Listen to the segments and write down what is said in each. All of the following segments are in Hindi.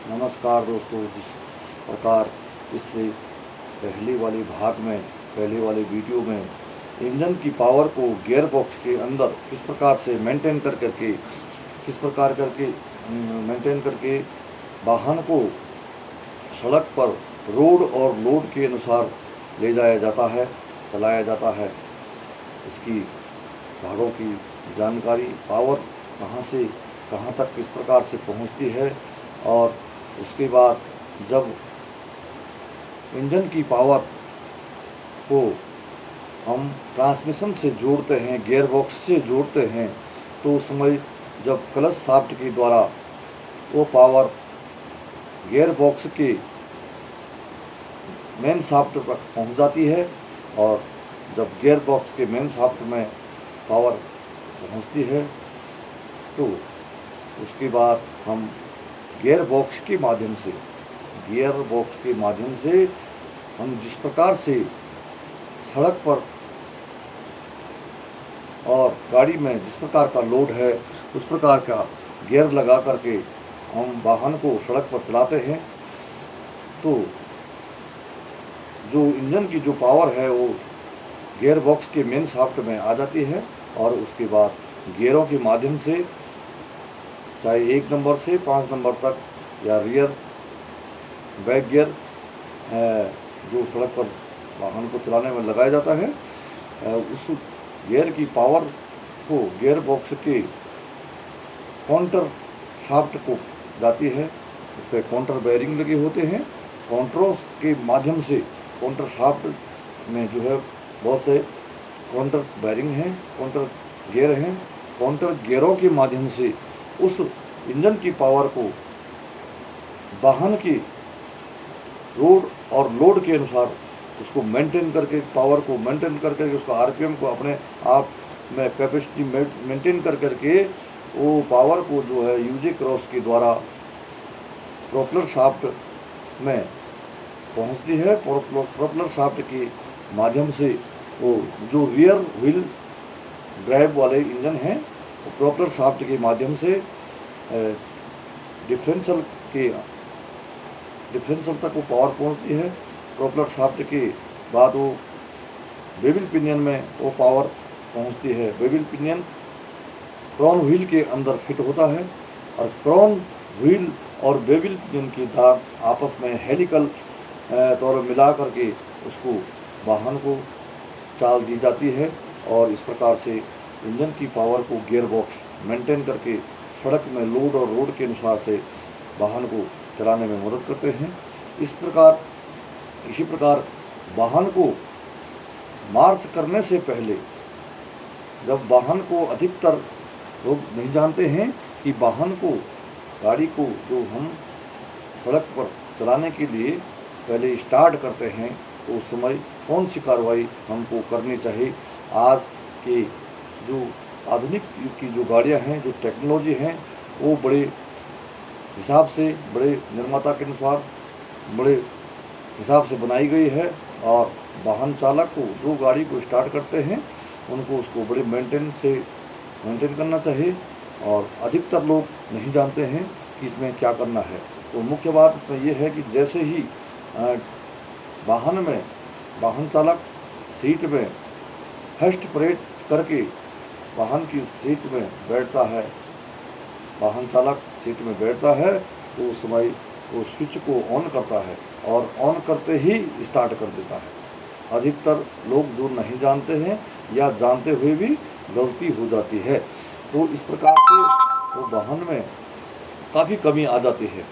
नमस्कार दोस्तों। जिस प्रकार इससे पहले वाले भाग में, पहले वाले वीडियो में इंजन की पावर को गियर बॉक्स के अंदर किस प्रकार से मेंटेन करके वाहन को सड़क पर रोड और लोड के अनुसार ले जाया जाता है, चलाया जाता है, इसकी भागों की जानकारी, पावर कहाँ से कहाँ तक किस प्रकार से पहुँचती है, और उसके बाद जब इंजन की पावर को हम ट्रांसमिशन से जोड़ते हैं, गियर बॉक्स से जोड़ते हैं, तो उस समय जब क्लच शाफ्ट के द्वारा वो पावर गियर बॉक्स के मेन शाफ्ट तक पहुंच जाती है, और जब गियर बॉक्स के मेन शाफ्ट में पावर पहुंचती है तो उसके बाद हम गियर बॉक्स के माध्यम से हम जिस प्रकार से सड़क पर और गाड़ी में जिस प्रकार का लोड है उस प्रकार का गियर लगा करके हम वाहन को सड़क पर चलाते हैं, तो जो इंजन की जो पावर है वो गियर बॉक्स के मेन शाफ्ट में आ जाती है, और उसके बाद गियरों के माध्यम से चाहे 1 नंबर से 5 नंबर तक या रियर बैक गियर जो सड़क पर वाहन को चलाने में लगाया जाता है, उस गियर की पावर को गियर बॉक्स के काउंटर शाफ्ट को जाती है। उस पर काउंटर बेयरिंग लगे होते हैं, काउंटरों के माध्यम से काउंटर शाफ्ट में जो है बहुत से काउंटर बेयरिंग हैं, काउंटर गियर हैं, काउंटर गियरों के माध्यम से उस इंजन की पावर को वाहन की रोड और लोड के अनुसार उसको मेंटेन करके, पावर को मेंटेन करके, उसका आरपीएम को अपने आप में कैपेसिटी मेंटेन करके वो पावर को जो है यूजे क्रॉस के द्वारा प्रोपेलर शाफ्ट में पहुंचती है। प्रोपेलर शाफ्ट के माध्यम से वो जो रियर व्हील ड्राइव वाले इंजन हैं, वो प्रोपेलर शाफ्ट के माध्यम से डिफरेंशियल तक वो पावर पहुंचती है। प्रोपेलर शाफ्ट के बाद वो बेबिल पिनियन में वो पावर पहुंचती है। बेबिल पिनियन क्राउन व्हील के अंदर फिट होता है, और क्राउन व्हील और बेबिल पिनियन की दांत आपस में हेलिकल तौर में मिला करके उसको वाहन को चाल दी जाती है, और इस प्रकार से इंजन की पावर को गियर बॉक्स मेंटेन करके सड़क में लोड और रोड के अनुसार से वाहन को चलाने में मदद करते हैं। इसी प्रकार वाहन को मार्च करने से पहले, जब वाहन को अधिकतर लोग नहीं जानते हैं कि वाहन को, गाड़ी को जो हम सड़क पर चलाने के लिए पहले स्टार्ट करते हैं, तो उस समय कौन सी कार्रवाई हमको करनी चाहिए। आज के जो आधुनिक युग की जो गाड़ियां हैं, जो टेक्नोलॉजी हैं, वो बड़े हिसाब से, बड़े निर्माता के अनुसार बड़े हिसाब से बनाई गई है, और वाहन चालक को जो गाड़ी को स्टार्ट करते हैं उनको उसको बड़े मेंटेन करना चाहिए, और अधिकतर लोग नहीं जानते हैं कि इसमें क्या करना है। तो मुख्य बात इसमें यह है कि जैसे ही वाहन चालक सीट में फर्स्ट प्रेस करके वाहन की सीट में बैठता है, वाहन चालक सीट में बैठता है, तो उस समय वो स्विच को ऑन करता है, और ऑन करते ही स्टार्ट कर देता है। अधिकतर लोग जो नहीं जानते हैं या जानते हुए भी गलती हो जाती है, तो इस प्रकार से वो वाहन में काफ़ी कमी आ जाती है।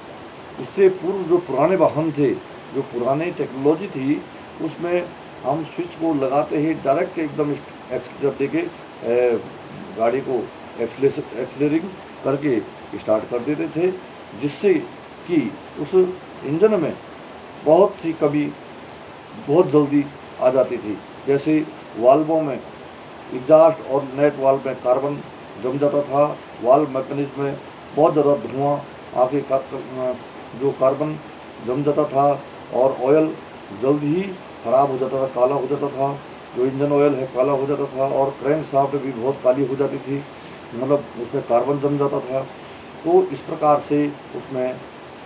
इससे पूर्व जो पुराने वाहन थे, जो पुरानी टेक्नोलॉजी थी, उसमें हम स्विच को लगाते ही डायरेक्ट एकदम एक्सीलरेटर देके गाड़ी को एक्सीलरिंग करके स्टार्ट कर देते थे, जिससे कि उस इंजन में बहुत सी कमी बहुत जल्दी आ जाती थी। जैसे वाल्वों में, एग्जास्ट और नेट वाल्व में कार्बन जम जाता था, वाल्व मैकेनिज्म में बहुत ज़्यादा धुआं आके जो कार्बन जम जाता था, और ऑयल जल्द ही ख़राब हो जाता था, काला हो जाता था, जो इंजन ऑयल है काला हो जाता था, और क्रैंक शाफ्ट भी बहुत काली हो जाती थी, मतलब उसमें कार्बन जम जाता था। तो इस प्रकार से उसमें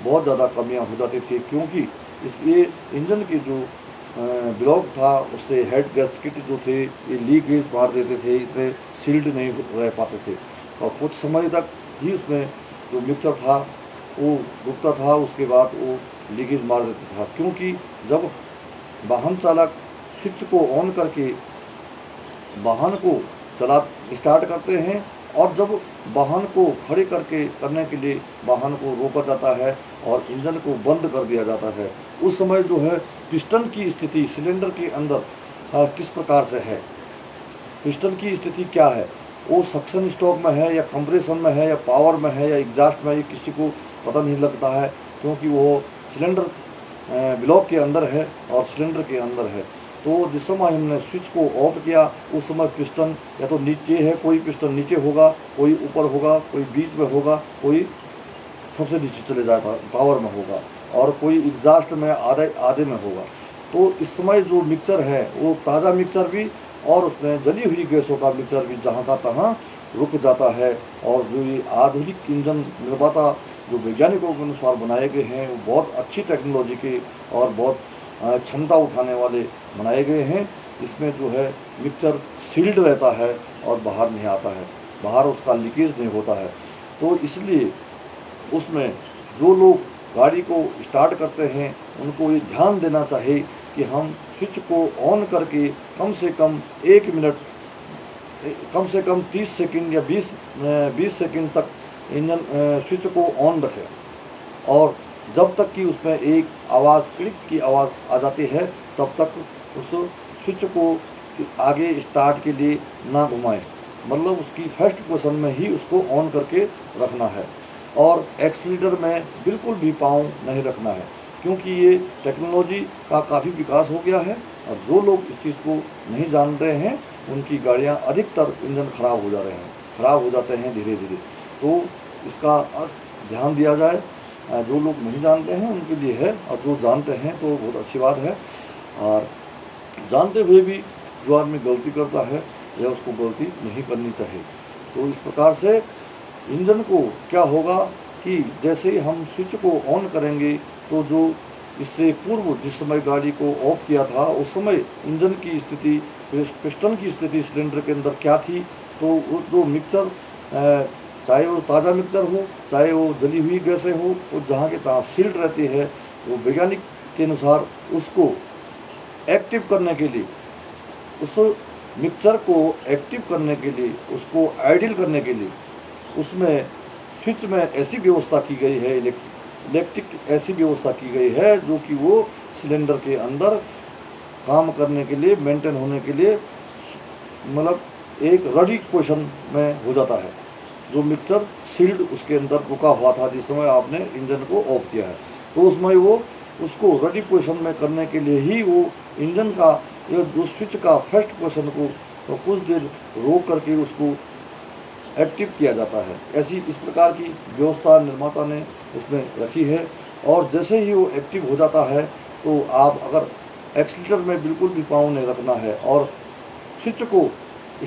बहुत ज़्यादा कमियां हो जाती थी, क्योंकि इस ये इंजन की जो ब्लॉक था उससे हेड गैस्केट जो थे ये लीकेज मार देते थे, इतने सील्ड नहीं रह पाते थे और कुछ समय तक ही उसमें जो मिक्सर था वो रुकता था, उसके बाद वो लीकेज मार देता था। क्योंकि जब वाहन चालक स्विच को ऑन करके वाहन को चला स्टार्ट करते हैं और जब वाहन को खड़े करके करने के लिए वाहन को रोका जाता है और इंजन को बंद कर दिया जाता है, उस समय जो है पिस्टन की स्थिति सिलेंडर के अंदर किस प्रकार से है, पिस्टन की स्थिति क्या है, वो सक्शन स्ट्रोक में है या कंप्रेशन में है या पावर में है या एग्जॉस्ट में, ये किसी को पता नहीं लगता है, क्योंकि वो सिलेंडर ब्लॉक के अंदर है और सिलेंडर के अंदर है। तो जिस समय हमने स्विच को ऑफ किया उस समय पिस्टन या तो नीचे है, कोई पिस्टन नीचे होगा, कोई ऊपर होगा, कोई बीच में होगा, कोई सबसे नीचे चले जाता पावर में होगा और कोई एग्जॉस्ट में आधे में होगा। तो इस समय जो मिक्सर है वो ताज़ा मिक्सर भी और उसमें जली हुई गैसों का मिक्सर भी जहाँ का तहाँ रुक जाता है। और जो ये आधुनिक इंजन निर्माता जो वैज्ञानिकों के अनुसार बनाए गए हैं वो बहुत अच्छी टेक्नोलॉजी के और बहुत क्षमता उठाने वाले बनाए गए हैं। इसमें जो है मिक्सर सील्ड रहता है और बाहर नहीं आता है, बाहर उसका लीकेज नहीं होता है। तो इसलिए उसमें जो लोग गाड़ी को स्टार्ट करते हैं उनको ये ध्यान देना चाहिए कि हम स्विच को ऑन करके कम से कम 1 मिनट, कम से कम 30 सेकंड या 20 सेकंड तक इंजन स्विच को ऑन रखें और जब तक कि उसमें एक आवाज़ क्लिक की आवाज़ आ जाती है तब तक उस स्विच को आगे स्टार्ट के लिए ना घुमाएं, मतलब उसकी फर्स्ट पोजीशन में ही उसको ऑन करके रखना है और एक्सीलरेटर में बिल्कुल भी पाँव नहीं रखना है, क्योंकि ये टेक्नोलॉजी का काफ़ी विकास हो गया है और जो लोग इस चीज़ को नहीं जान रहे हैं उनकी गाड़ियाँ अधिकतर इंजन ख़राब हो जाते हैं धीरे धीरे। तो इसका ध्यान दिया जाए, जो लोग नहीं जानते हैं उनके लिए है और जो जानते हैं तो बहुत अच्छी बात है। और जानते हुए भी जो आदमी गलती करता है या उसको गलती नहीं करनी चाहिए। तो इस प्रकार से इंजन को क्या होगा कि जैसे ही हम स्विच को ऑन करेंगे तो जो इससे पूर्व जिस समय गाड़ी को ऑफ किया था उस समय इंजन की स्थिति, पिस्टन की स्थिति सिलेंडर के अंदर क्या थी, तो वो जो मिक्सर चाहे वो ताज़ा मिक्सर हो चाहे वो जली हुई गैसें हो, वो जहाँ के तहाँ सील्ड रहती है। तो वैज्ञानिक के अनुसार उसको एक्टिव करने के लिए, उस मिक्सर को एक्टिव करने के लिए, उसको आइडियल करने के लिए उसमें स्विच में ऐसी व्यवस्था की गई है, इलेक्ट्रिक ऐसी व्यवस्था की गई है जो कि वो सिलेंडर के अंदर काम करने के लिए, मेंटेन होने के लिए मतलब एक रेडी पोजीशन में हो जाता है। जो मिक्सर सील्ड उसके अंदर रुका हुआ था जिस समय आपने इंजन को ऑफ किया है, तो उसमें वो उसको रेडी पोजीशन में करने के लिए ही वो इंजन का जो स्विच का फर्स्ट पोजीशन को तो कुछ देर रोक करके उसको एक्टिव किया जाता है। ऐसी इस प्रकार की व्यवस्था निर्माता ने उसमें रखी है। और जैसे ही वो एक्टिव हो जाता है तो आप अगर एक्सीलरेटर में बिल्कुल भी पाँव नहीं रखना है और स्विच को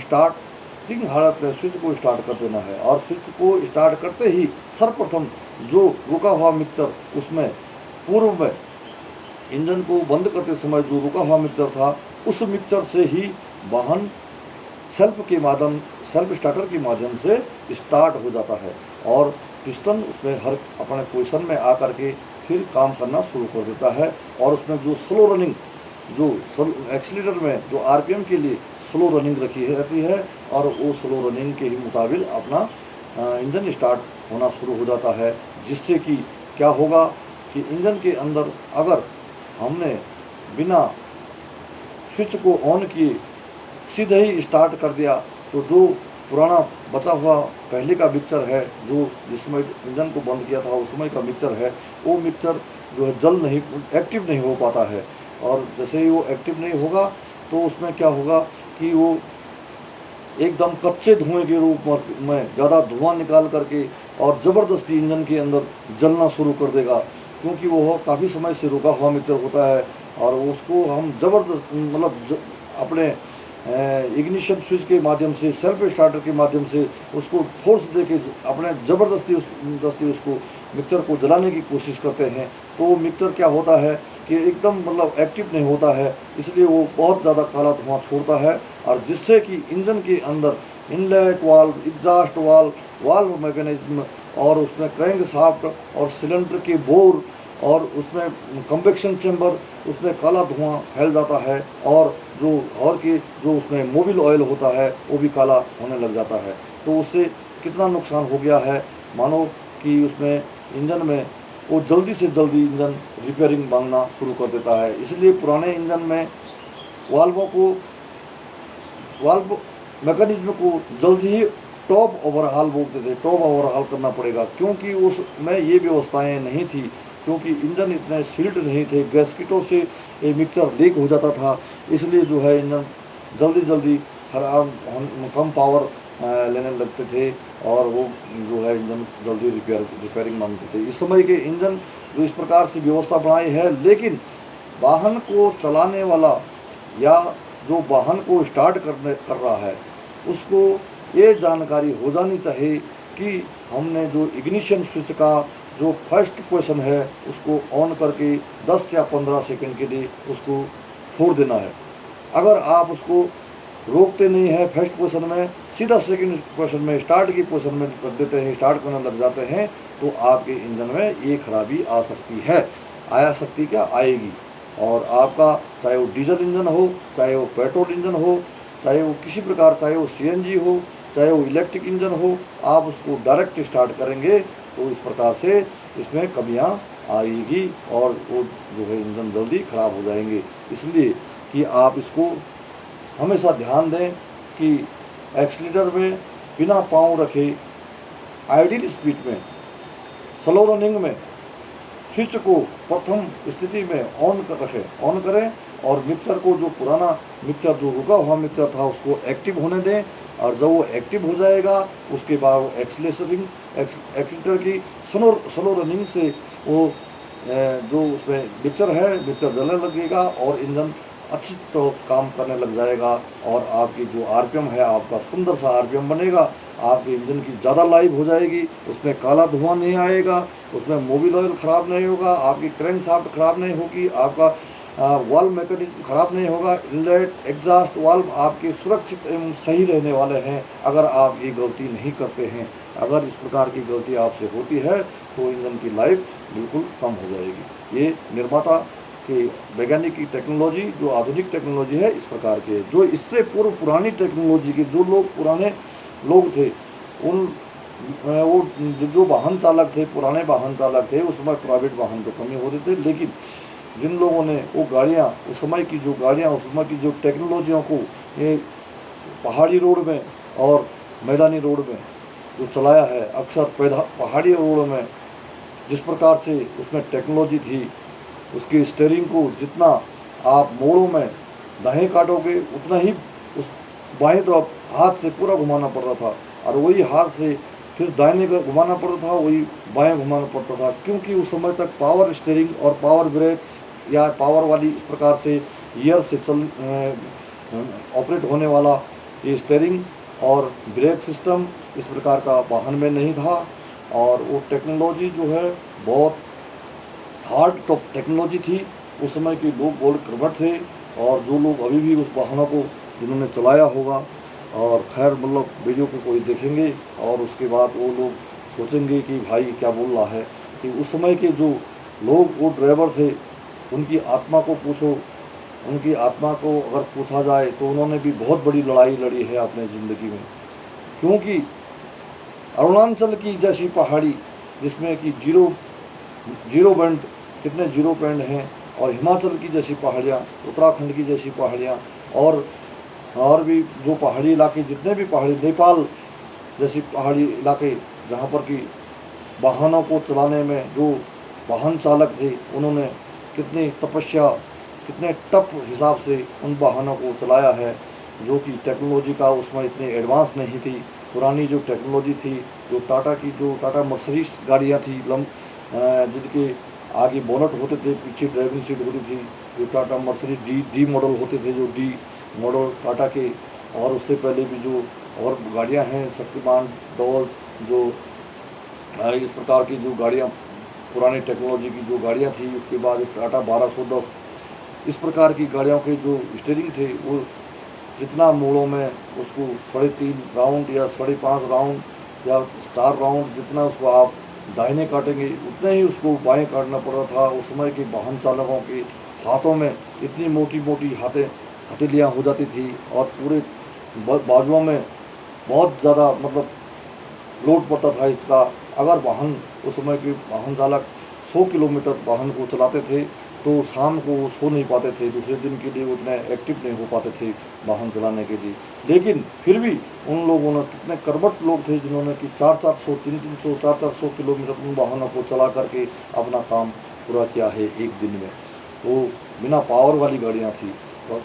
स्टार्टिंग हालत में स्विच को स्टार्ट कर देना है और स्विच को स्टार्ट करते ही सर्वप्रथम जो रुका हुआ मिक्सर उसमें पूर्व में इंजन को बंद करते समय जो रुका हुआ मिक्सर था उस मिक्सर से ही वाहन सेल्फ स्टार्टर के माध्यम से स्टार्ट हो जाता है और पिस्टन उसमें हर अपने पोजीशन में आकर के फिर काम करना शुरू कर देता है। और उसमें जो स्लो रनिंग, जो एक्सीलरेटर में जो आरपीएम के लिए स्लो रनिंग रखी रहती है और वो स्लो रनिंग के ही मुताबिक अपना इंजन स्टार्ट होना शुरू हो जाता है। जिससे कि क्या होगा कि इंजन के अंदर अगर हमने बिना स्विच को ऑन किए सीधे ही स्टार्ट कर दिया तो जो पुराना बचा हुआ पहले का मिक्सर है, जो जिसमें इंजन को बंद किया था उस समय का मिक्सर है, वो मिक्सर जो है जल नहीं, एक्टिव नहीं हो पाता है। और जैसे ही वो एक्टिव नहीं होगा तो उसमें क्या होगा कि वो एकदम कच्चे धुएं के रूप में ज़्यादा धुआं निकाल करके और ज़बरदस्ती इंजन के अंदर जलना शुरू कर देगा, क्योंकि वो काफ़ी समय से रुका हुआ मिक्सर होता है और उसको हम ज़बरदस्त मतलब अपने इग्निशन स्विच के माध्यम से, सेल्फ स्टार्टर के माध्यम से उसको फोर्स दे के अपने ज़बरदस्ती उसको मिक्सर को जलाने की कोशिश करते हैं तो वो मिक्सर क्या होता है कि एकदम मतलब एक्टिव नहीं होता है, इसलिए वो बहुत ज़्यादा काला धुआं छोड़ता है, और जिससे कि इंजन के अंदर inlet valve, exhaust valve, valve mechanism और उसमें क्रैंक शाफ्ट और सिलेंडर के बोर और उसमें कन्वेक्शन चैम्बर, उसमें काला धुआं फैल जाता है, और जो उसमें मोबिल ऑयल होता है वो भी काला होने लग जाता है। तो उससे कितना नुकसान हो गया है, मानो कि उसमें इंजन में वो जल्दी से जल्दी इंजन रिपेयरिंग मांगना शुरू कर देता है। इसलिए पुराने इंजन में वाल्व मैकेनिज्म को जल्दी ही टॉप ओवरहाल बोलते थे, टॉप ओवरहाल करना पड़ेगा, क्योंकि उसमें ये व्यवस्थाएं नहीं थी, क्योंकि इंजन इतने सील्ड नहीं थे, गैसकिटों से ये मिक्सर लीक हो जाता था, इसलिए जो है इंजन जल्दी जल्दी खराब, कम पावर लेने लगते थे, और वो जो है इंजन जल्दी रिपेयरिंग मांगते थे। इस समय के इंजन जो इस प्रकार से व्यवस्था बनाई है, लेकिन वाहन को चलाने वाला या जो वाहन को स्टार्ट कर रहा है उसको ये जानकारी हो जानी चाहिए कि हमने जो इग्निशन स्विच का जो फर्स्ट पोजीशन है उसको ऑन करके 10 या 15 सेकंड के लिए उसको छोड़ देना है। अगर आप उसको रोकते नहीं है फर्स्ट पोजीशन में, सीधा सेकंड पोजीशन में, स्टार्ट की पोजीशन में कर देते हैं, स्टार्ट करने लग जाते हैं, तो आपके इंजन में ये खराबी आ सकती है। आएगी। और आपका चाहे वो डीजल इंजन हो, चाहे वो पेट्रोल इंजन हो, चाहे वो किसी प्रकार, चाहे वो सीएनजी हो, चाहे वो इलेक्ट्रिक इंजन हो, आप उसको डायरेक्ट स्टार्ट करेंगे तो इस प्रकार से इसमें कमियां आएगी और वो जो है इंजन जल्दी खराब हो जाएंगे। इसलिए कि आप इसको हमेशा ध्यान दें कि एक्सीलरेटर में बिना पाँव रखे आइडियल स्पीड में, स्लो रनिंग में स्विच को प्रथम स्थिति में ऑन करें, और मिक्सर को, जो पुराना मिक्सर जो रुका हुआ मिक्सर था उसको एक्टिव होने दें, और जब वो एक्टिव हो जाएगा उसके बाद वो एक्सीलरेटर की स्लो रनिंग से वो जो उसमें मिक्सर जलने लगेगा और इंजन अच्छी तरह काम करने लग जाएगा, और आपकी जो आरपीएम है आपका सुंदर सा आरपीएम बनेगा, आपके इंजन की ज़्यादा लाइफ हो जाएगी, उसमें काला धुआं नहीं आएगा, उसमें मोबिल ऑयल ख़राब नहीं होगा, आपकी क्रैंक शाफ्ट ख़राब नहीं होगी, आपका वाल्व मैकेनिज्म ख़राब नहीं होगा, इनलेट एग्जॉस्ट वाल्व आपके सुरक्षित एवं सही रहने वाले हैं। अगर आप ये गलती नहीं करते हैं, अगर इस प्रकार की गलती आपसे होती है तो इंजन की लाइफ बिल्कुल कम हो जाएगी। ये निर्माता कि वैज्ञानिक की टेक्नोलॉजी, जो आधुनिक टेक्नोलॉजी है, इस प्रकार के, जो इससे पूर्व पुरानी टेक्नोलॉजी के पुराने लोग थे, जो वाहन चालक थे, पुराने वाहन चालक थे, उस समय प्राइवेट वाहन तो कम ही होते थे, लेकिन जिन लोगों ने वो गाड़ियाँ, उस समय की जो टेक्नोलॉजियों को ये पहाड़ी रोड में और मैदानी रोड में जो चलाया है, अक्सर पहाड़ी रोड में जिस प्रकार से उसमें टेक्नोलॉजी थी, उसकी स्टीयरिंग को जितना आप मोड़ों में दाएं काटोगे उतना ही उस बाएं तरफ हाथ से पूरा घुमाना पड़ता था, और वही हाथ से फिर दाहिने को घुमाना पड़ता था, वही बाएं घुमाना पड़ता था, क्योंकि उस समय तक पावर स्टीयरिंग और पावर ब्रेक या पावर वाली इस प्रकार से गियर से ऑपरेट होने वाला ये स्टीयरिंग और ब्रेक सिस्टम इस प्रकार का वाहन में नहीं था, और वो टेक्नोलॉजी जो है बहुत हार्ड टॉप टेक्नोलॉजी थी। उस समय के लोग गोल्ड कर्मठ थे, और जो लोग अभी भी उस वाहनों को जिन्होंने चलाया होगा, और खैर मतलब वीडियो को कोई देखेंगे और उसके बाद वो लोग सोचेंगे कि भाई क्या बोल रहा है, कि उस समय के जो लोग, वो ड्राइवर थे, उनकी आत्मा को पूछो, उनकी आत्मा को अगर पूछा जाए तो उन्होंने भी बहुत बड़ी लड़ाई लड़ी है अपने ज़िंदगी में, क्योंकि अरुणाचल की जैसी पहाड़ी जिसमें कि जीरो बैंड, कितने जीरो बैंड हैं, और हिमाचल की जैसी पहाड़ियाँ, उत्तराखंड की जैसी पहाड़ियाँ, और भी जो पहाड़ी इलाके, जितने भी पहाड़ी, नेपाल जैसी पहाड़ी इलाके, जहाँ पर कि वाहनों को चलाने में जो वाहन चालक थे उन्होंने कितनी तपस्या, कितने टफ हिसाब से उन वाहनों को चलाया है, जो कि टेक्नोलॉजी का उसमें इतनी एडवांस नहीं थी। पुरानी जो टेक्नोलॉजी थी, जो टाटा मर्सिडीज गाड़ियाँ थी, जिनके आगे बोनट होते थे, पीछे ड्राइविंग सीट होती थी, जो टाटा मर्सिडीज डी मॉडल होते थे, जो डी मॉडल टाटा के, और उससे पहले भी जो और गाड़ियां हैं, शक्तिमान, डॉज, जो इस प्रकार की जो गाड़ियां पुरानी टेक्नोलॉजी की जो गाड़ियाँ थी, उसके बाद एक टाटा 1210, इस प्रकार की गाड़ियों के जो स्टीयरिंग थे वो जितना मोड़ों में उसको 3.5 राउंड या 5.5 राउंड या 4 राउंड जितना उसको आप दाहिने काटेंगे उतना ही उसको बाएं काटना पड़ता था। उस समय के वाहन चालकों के हाथों में इतनी मोटी मोटी हथेलियाँ हो जाती थी और पूरे बाजुओं में बहुत ज़्यादा मतलब लोड पड़ता था इसका। अगर वाहन उस समय के वाहन चालक 100 किलोमीटर वाहन को चलाते थे तो शाम को वो सो नहीं पाते थे, दूसरे दिन के लिए उतने एक्टिव नहीं हो पाते थे वाहन चलाने के लिए। लेकिन फिर भी उन लोगों ने कितने कर्मठ लोग थे जिन्होंने कि 400-400, 300-300, 400-400 किलोमीटर उन वाहनों को चला करके अपना काम पूरा किया है एक दिन में। वो बिना पावर वाली गाड़ियाँ थी और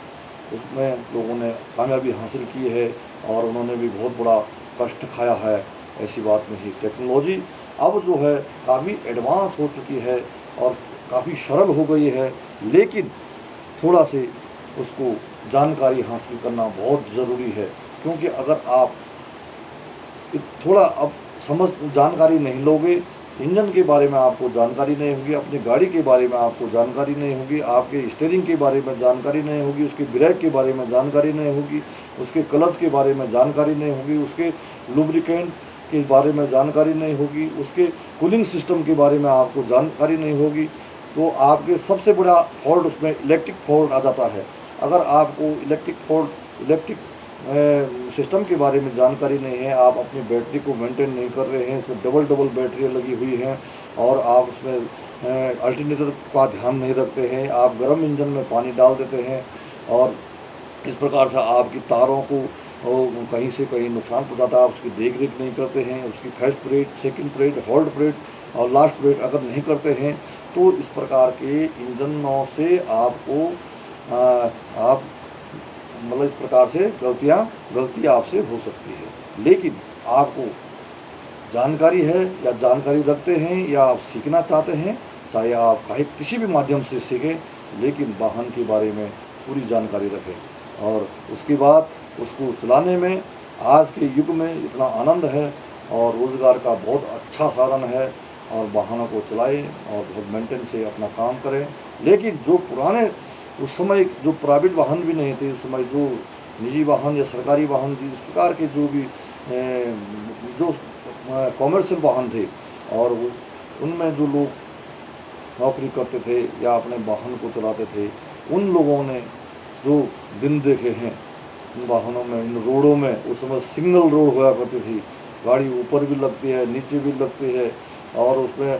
उसमें लोगों ने कामयाबी हासिल की है और उन्होंने भी बहुत बड़ा कष्ट खाया है, ऐसी बात नहीं। टेक्नोलॉजी अब जो है काफ़ी एडवांस हो चुकी है और काफ़ी सरल हो गई है, लेकिन थोड़ा से उसको जानकारी हासिल करना बहुत ज़रूरी है। क्योंकि अगर आप थोड़ा अब जानकारी नहीं लोगे, इंजन के बारे में आपको जानकारी नहीं होगी, अपनी गाड़ी के बारे में आपको जानकारी नहीं होगी, आपके स्टीयरिंग के बारे में जानकारी नहीं होगी, उसके ब्रेक के बारे में जानकारी नहीं होगी, उसके क्लच के बारे में जानकारी नहीं होगी, उसके लुब्रिकेंट के बारे में जानकारी नहीं होगी, उसके कूलिंग सिस्टम के बारे में आपको जानकारी नहीं होगी, तो आपके सबसे बड़ा फॉल्ट उसमें इलेक्ट्रिक फॉल्ट आ जाता है। अगर आपको इलेक्ट्रिक सिस्टम के बारे में जानकारी नहीं है, आप अपनी बैटरी को मेंटेन नहीं कर रहे हैं, उसमें डबल बैटरियाँ लगी हुई हैं और आप उसमें अल्टरनेटर का ध्यान नहीं रखते हैं, आप गर्म इंजन में पानी डाल देते हैं और इस प्रकार से आपकी तारों को कहीं से कहीं नुकसान पहुँचाता है, आप उसकी देख रेख नहीं करते हैं, उसकी first parade, second parade, hold parade और लास्ट परेड अगर नहीं करते हैं तो इस प्रकार के इंजनों से आपको आप मतलब इस प्रकार से गलती आपसे हो सकती है। लेकिन आपको जानकारी है या जानकारी रखते हैं या आप सीखना चाहते हैं, चाहे आप किसी भी माध्यम से सीखें, लेकिन वाहन के बारे में पूरी जानकारी रखें और उसके बाद उसको चलाने में आज के युग में इतना आनंद है और रोज़गार का बहुत अच्छा साधन है और वाहनों को चलाएं और बहुत मेंटेन से अपना काम करें। लेकिन जो पुराने उस समय जो प्राइवेट वाहन भी नहीं थे, उस समय जो निजी वाहन या सरकारी वाहन जिस प्रकार के जो भी जो कॉमर्शियल वाहन थे और उनमें जो लोग नौकरी करते थे या अपने वाहन को चलाते थे, उन लोगों ने जो दिन देखे हैं इन वाहनों में, इन रोडों में। उस समय सिंगल रोड हुआ करती थी, गाड़ी ऊपर भी लगती है नीचे भी लगती है और उसमें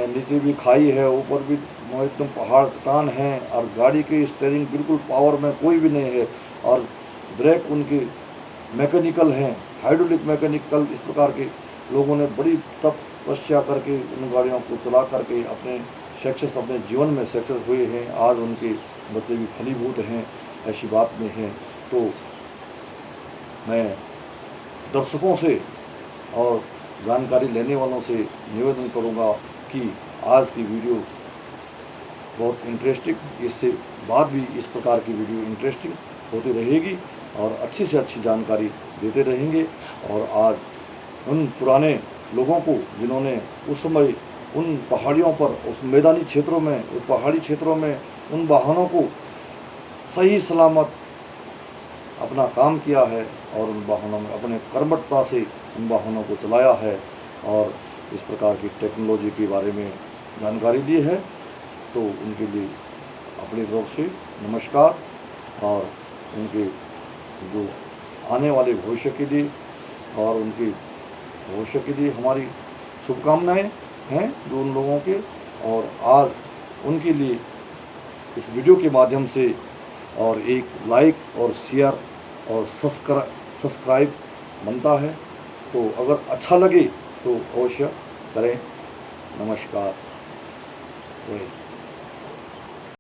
नीचे भी खाई है, ऊपर भी एकदम पहाड़ चट्टान है और गाड़ी की स्टीयरिंग बिल्कुल पावर में कोई भी नहीं है और ब्रेक उनकी मैकेनिकल हैं, हाइड्रोलिक मैकेनिकल। इस प्रकार के लोगों ने बड़ी तपस्या करके उन गाड़ियों को चला करके अपने जीवन में सक्सेस हुए हैं। आज उनके बच्चे भी फलीभूत हैं, ऐसी बात नहीं है। तो मैं दर्शकों से और जानकारी लेने वालों से निवेदन करूंगा कि आज की वीडियो बहुत इंटरेस्टिंग, इससे बाद भी इस प्रकार की वीडियो इंटरेस्टिंग होती रहेगी और अच्छी से अच्छी जानकारी देते रहेंगे। और आज उन पुराने लोगों को जिन्होंने उस समय उन पहाड़ियों पर, उस मैदानी क्षेत्रों में, उस पहाड़ी क्षेत्रों में उन वाहनों को सही सलामत अपना काम किया है और उन वाहनों में अपने कर्मठता से उन वाहनों को चलाया है और इस प्रकार की टेक्नोलॉजी के बारे में जानकारी दी है, तो उनके लिए अपनी तरफ से नमस्कार और उनके जो आने वाले भविष्य के लिए और उनके भविष्य के लिए हमारी शुभकामनाएं हैं जो उन लोगों के। और आज उनके लिए इस वीडियो के माध्यम से और एक लाइक और शेयर और सब्सक्राइब बनता है, तो अगर अच्छा लगे तो अवश्य करें। नमस्कार।